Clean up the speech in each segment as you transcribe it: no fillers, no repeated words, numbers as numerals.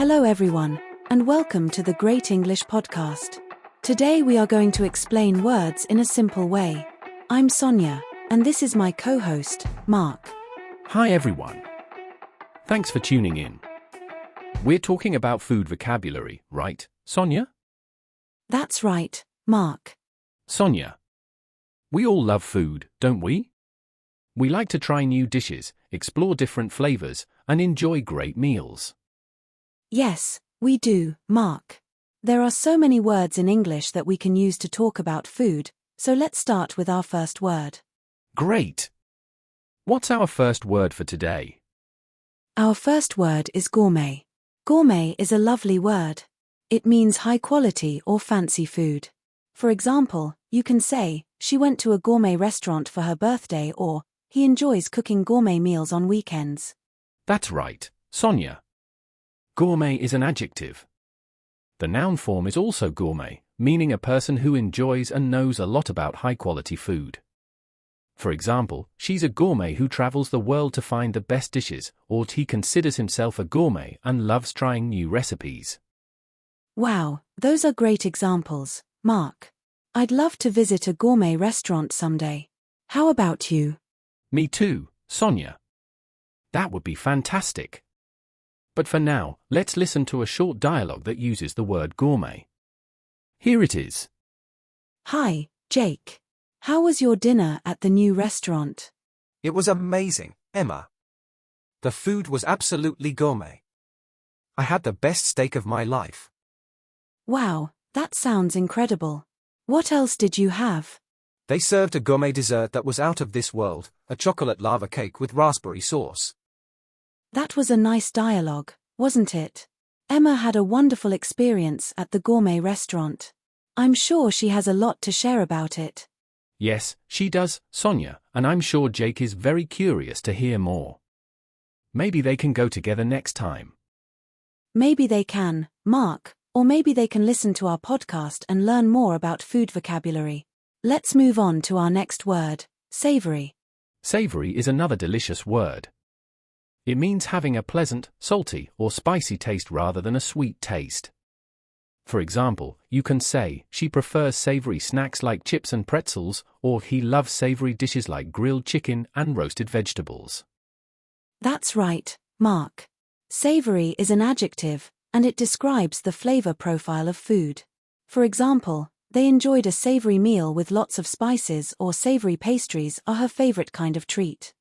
Hello everyone, and welcome to the Great English Podcast. Today we are going to explain words in a simple way. I'm Sonia, and this is my co-host, Mark. Hi everyone. Thanks for tuning in. We're talking about food vocabulary, right, Sonia? That's right, Mark. Sonia, we all love food, don't we? We like to try new dishes, explore different flavors, and enjoy great meals. Yes, we do, Mark. There are so many words in English that we can use to talk about food, so let's start with our first word. Great! What's our first word for today? Our first word is gourmet. Gourmet is a lovely word. It means high quality or fancy food. For example, you can say, she went to a gourmet restaurant for her birthday, or he enjoys cooking gourmet meals on weekends. That's right, Sonia. Gourmet is an adjective. The noun form is also gourmet, meaning a person who enjoys and knows a lot about high-quality food. For example, she's a gourmet who travels the world to find the best dishes, or he considers himself a gourmet and loves trying new recipes. Wow, those are great examples, Mark. I'd love to visit a gourmet restaurant someday. How about you? Me too, Sonia. That would be fantastic. But for now, let's listen to a short dialogue that uses the word gourmet. Here it is. Hi, Jake. How was your dinner at the new restaurant? It was amazing, Emma. The food was absolutely gourmet. I had the best steak of my life. Wow, that sounds incredible. What else did you have? They served a gourmet dessert that was out of this world, a chocolate lava cake with raspberry sauce. That was a nice dialogue, wasn't it? Emma had a wonderful experience at the gourmet restaurant. I'm sure she has a lot to share about it. Yes, she does, Sonia, and I'm sure Jake is very curious to hear more. Maybe they can go together next time. Maybe they can, Mark, or maybe they can listen to our podcast and learn more about food vocabulary. Let's move on to our next word, savory. Savory is another delicious word. It means having a pleasant, salty, or spicy taste rather than a sweet taste. For example, you can say, she prefers savory snacks like chips and pretzels, or he loves savory dishes like grilled chicken and roasted vegetables. That's right, Mark. Savory is an adjective, and it describes the flavor profile of food. For example, they enjoyed a savory meal with lots of spices, or savory pastries are her favorite kind of treat.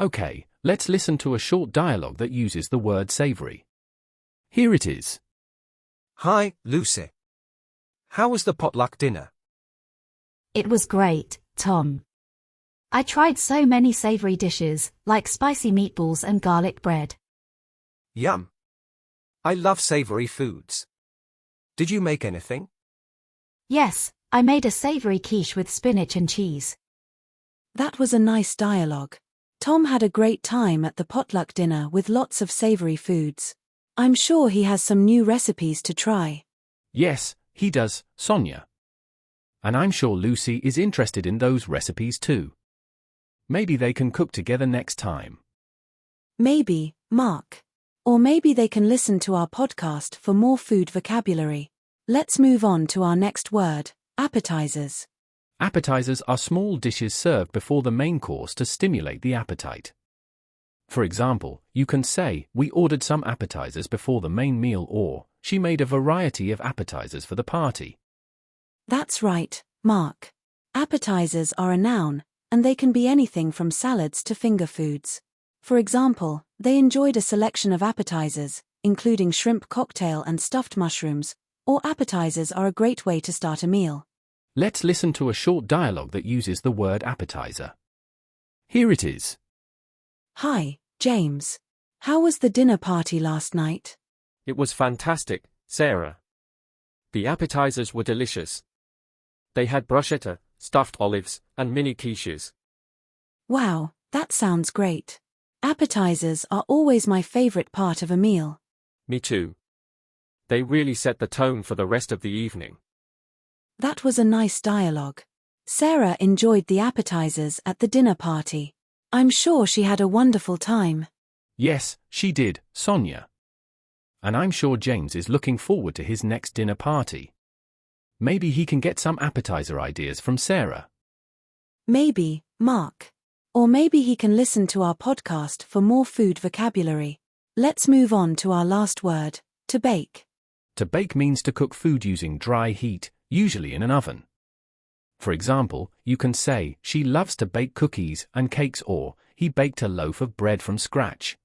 Okay, let's listen to a short dialogue that uses the word savory. Here it is. Hi, Lucy. How was the potluck dinner? It was great, Tom. I tried so many savory dishes, like spicy meatballs and garlic bread. Yum. I love savory foods. Did you make anything? Yes, I made a savory quiche with spinach and cheese. That was a nice dialogue. Tom had a great time at the potluck dinner with lots of savory foods. I'm sure he has some new recipes to try. Yes, he does, Sonia. And I'm sure Lucy is interested in those recipes too. Maybe they can cook together next time. Maybe, Mark. Or maybe they can listen to our podcast for more food vocabulary. Let's move on to our next word, appetizers. Appetizers are small dishes served before the main course to stimulate the appetite. For example, you can say, we ordered some appetizers before the main meal, or she made a variety of appetizers for the party. That's right, Mark. Appetizers are a noun, and they can be anything from salads to finger foods. For example, they enjoyed a selection of appetizers, including shrimp cocktail and stuffed mushrooms, or appetizers are a great way to start a meal. Let's listen to a short dialogue that uses the word appetizer. Here it is. Hi, James. How was the dinner party last night? It was fantastic, Sarah. The appetizers were delicious. They had bruschetta, stuffed olives, and mini quiches. Wow, that sounds great. Appetizers are always my favorite part of a meal. Me too. They really set the tone for the rest of the evening. That was a nice dialogue. Sarah enjoyed the appetizers at the dinner party. I'm sure she had a wonderful time. Yes, she did, Sonia. And I'm sure James is looking forward to his next dinner party. Maybe he can get some appetizer ideas from Sarah. Maybe, Mark. Or maybe he can listen to our podcast for more food vocabulary. Let's move on to our last word, to bake. To bake means to cook food using dry heat, usually in an oven. For example, you can say, she loves to bake cookies and cakes, or he baked a loaf of bread from scratch.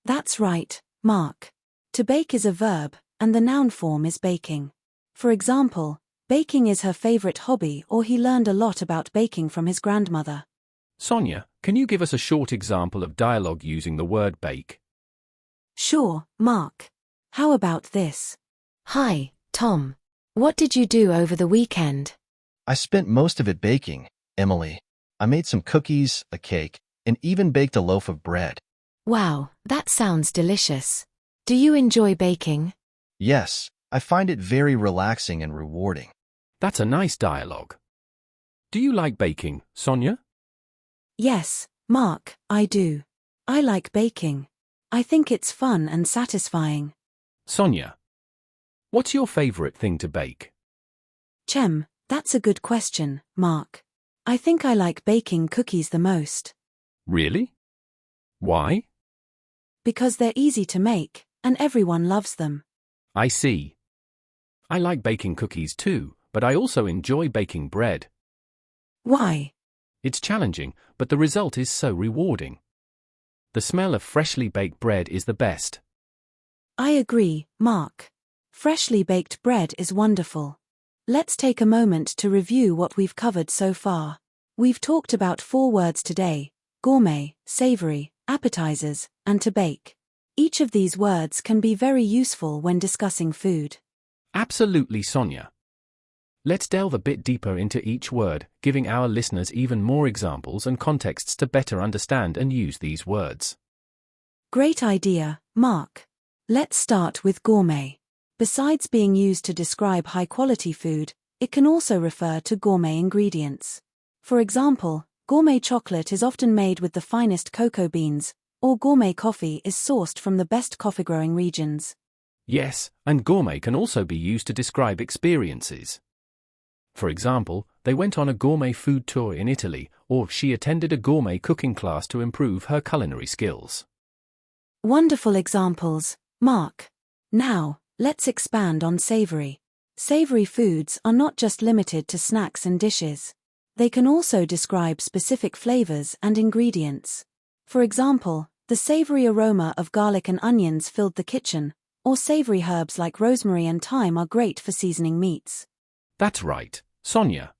That's right, Mark. To bake is a verb, and the noun form is baking. For example, baking is her favorite hobby, or he learned a lot about baking from his grandmother. Sonia, can you give us a short example of dialogue using the word bake? Sure, Mark. How about this? Hi, Tom. What did you do over the weekend? I spent most of it baking, Emily. I made some cookies, a cake, and even baked a loaf of bread. Wow, that sounds delicious. Do you enjoy baking? Yes, I find it very relaxing and rewarding. That's a nice dialogue. Do you like baking, Sonia? Yes, Mark, I do. I like baking. I think it's fun and satisfying. Sonia, what's your favorite thing to bake? Chem, that's a good question, Mark. I think I like baking cookies the most. Really? Why? Because they're easy to make, and everyone loves them. I see. I like baking cookies too, but I also enjoy baking bread. Why? It's challenging, but the result is so rewarding. The smell of freshly baked bread is the best. I agree, Mark. Freshly baked bread is wonderful. Let's take a moment to review what we've covered so far. We've talked about 4 words today: gourmet, savory, appetizers, and to bake. Each of these words can be very useful when discussing food. Absolutely, Sonia. Let's delve a bit deeper into each word, giving our listeners even more examples and contexts to better understand and use these words. Great idea, Mark. Let's start with gourmet. Besides being used to describe high-quality food, it can also refer to gourmet ingredients. For example, gourmet chocolate is often made with the finest cocoa beans, or gourmet coffee is sourced from the best coffee-growing regions. Yes, and gourmet can also be used to describe experiences. For example, they went on a gourmet food tour in Italy, or she attended a gourmet cooking class to improve her culinary skills. Wonderful examples, Mark. Now, let's expand on savory. Savory foods are not just limited to snacks and dishes. They can also describe specific flavors and ingredients. For example, the savory aroma of garlic and onions filled the kitchen, or savory herbs like rosemary and thyme are great for seasoning meats. That's right, Sonia.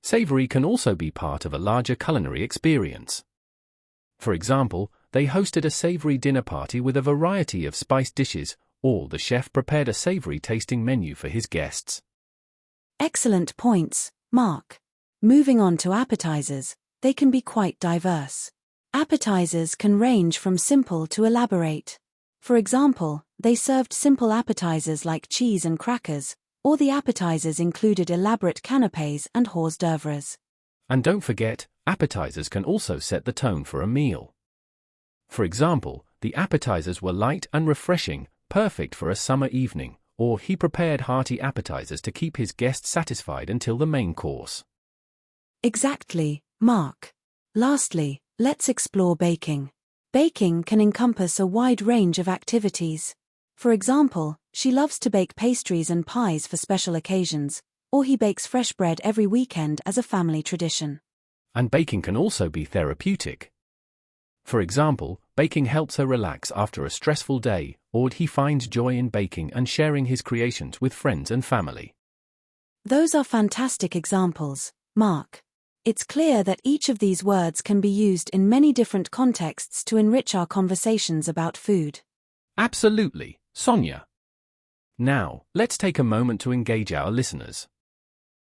Savory can also be part of a larger culinary experience. For example, they hosted a savory dinner party with a variety of spiced dishes, or the chef prepared a savory tasting menu for his guests. Excellent points, Mark. Moving on to appetizers, they can be quite diverse. Appetizers can range from simple to elaborate. For example, they served simple appetizers like cheese and crackers, or the appetizers included elaborate canapés and hors d'oeuvres. And don't forget, appetizers can also set the tone for a meal. For example, the appetizers were light and refreshing, perfect for a summer evening, or he prepared hearty appetizers to keep his guests satisfied until the main course. Exactly, Mark. Lastly, let's explore baking. Baking can encompass a wide range of activities. For example, she loves to bake pastries and pies for special occasions, or he bakes fresh bread every weekend as a family tradition. And baking can also be therapeutic. For example, baking helps her relax after a stressful day, or he finds joy in baking and sharing his creations with friends and family. Those are fantastic examples, Mark. It's clear that each of these words can be used in many different contexts to enrich our conversations about food. Absolutely, Sonia. Now, let's take a moment to engage our listeners.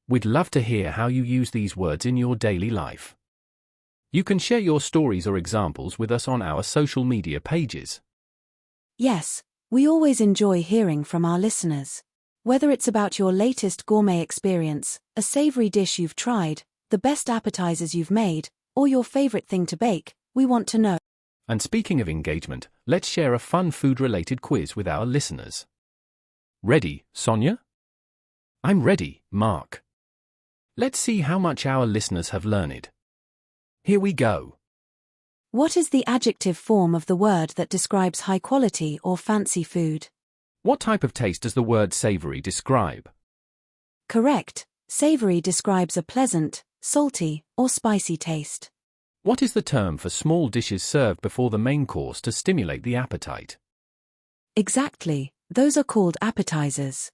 We'd love to hear how you use these words in your daily life. You can share your stories or examples with us on our social media pages. Yes, we always enjoy hearing from our listeners. Whether it's about your latest gourmet experience, a savory dish you've tried, the best appetizers you've made, or your favorite thing to bake, we want to know. And speaking of engagement, let's share a fun food-related quiz with our listeners. Ready, Sonia? I'm ready, Mark. Let's see how much our listeners have learned. Here we go. What is the adjective form of the word that describes high quality or fancy food? What type of taste does the word savory describe? Correct. Savory describes a pleasant, salty, or spicy taste. What is the term for small dishes served before the main course to stimulate the appetite? Exactly. Those are called appetizers.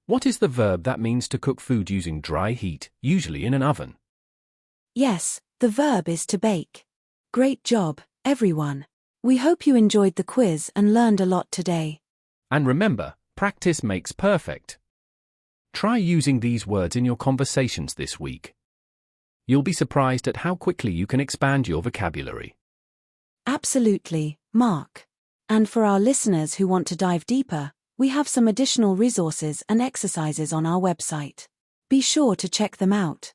What is the verb that means to cook food using dry heat, usually in an oven? Yes, the verb is to bake. Great job, everyone. We hope you enjoyed the quiz and learned a lot today. And remember, practice makes perfect. Try using these words in your conversations this week. You'll be surprised at how quickly you can expand your vocabulary. Absolutely, Mark. And for our listeners who want to dive deeper, we have some additional resources and exercises on our website. Be sure to check them out.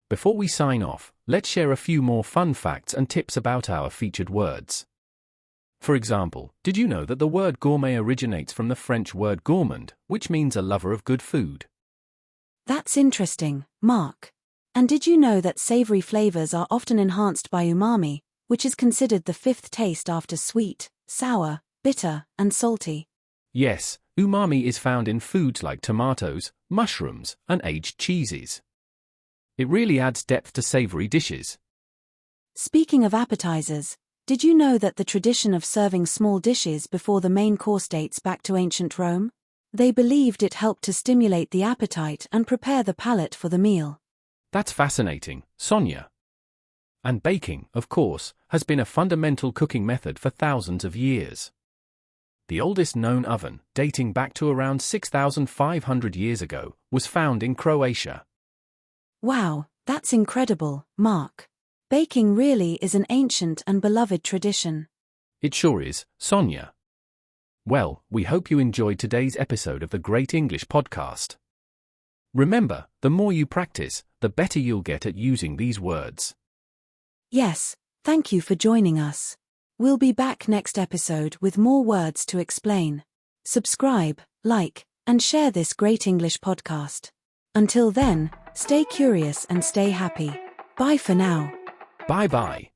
Before we sign off, let's share a few more fun facts and tips about our featured words. For example, did you know that the word gourmet originates from the French word gourmand, which means a lover of good food? That's interesting, Mark. And did you know that savory flavors are often enhanced by umami, which is considered the fifth taste after sweet, sour, bitter, and salty? Yes, umami is found in foods like tomatoes, mushrooms, and aged cheeses. It really adds depth to savory dishes. Speaking of appetizers, did you know that the tradition of serving small dishes before the main course dates back to ancient Rome? They believed it helped to stimulate the appetite and prepare the palate for the meal. That's fascinating, Sonia. And baking, of course, has been a fundamental cooking method for thousands of years. The oldest known oven, dating back to around 6,500 years ago, was found in Croatia. Wow, that's incredible, Mark. Baking really is an ancient and beloved tradition. It sure is, Sonia. Well, we hope you enjoyed today's episode of the Great English Podcast. Remember, the more you practice, the better you'll get at using these words. Yes, thank you for joining us. We'll be back next episode with more words to explain. Subscribe, like, and share this Great English Podcast. Until then, stay curious and stay happy. Bye for now. Bye-bye.